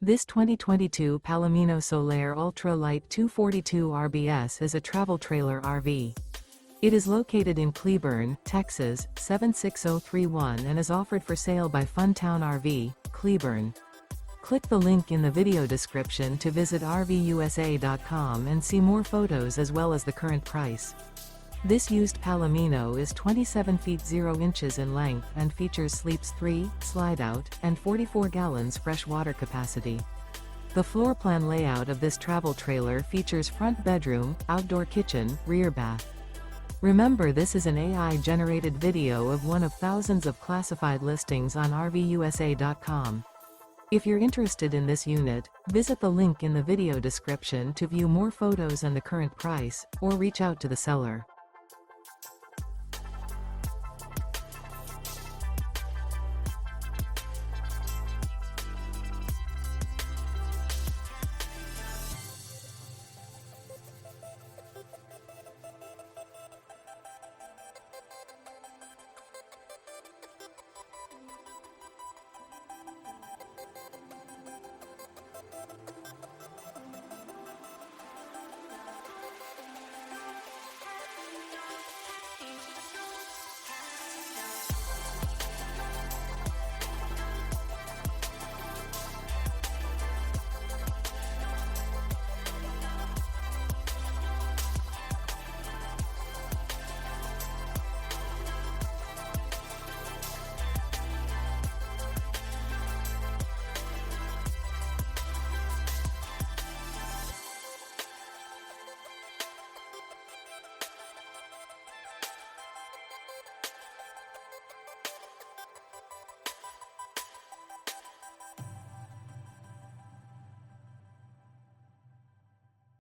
This 2022 Palomino Solaire Ultra Lite 242 RBS is a travel trailer RV. It is located in Cleburne, Texas, 76031 and is offered for sale by Funtown RV, Cleburne. Click the link in the video description to visit RVUSA.com and see more photos as well as the current price. This used Palomino is 27 feet 0 inches in length and features sleeps 3, Slideout, and 44 gallons fresh water capacity. The floor plan layout of this travel trailer features front bedroom, outdoor kitchen, rear bath. Remember, this is an AI-generated video of one of thousands of classified listings on RVUSA.com. If you're interested in this unit, visit the link in the video description to view more photos and the current price, or reach out to the seller.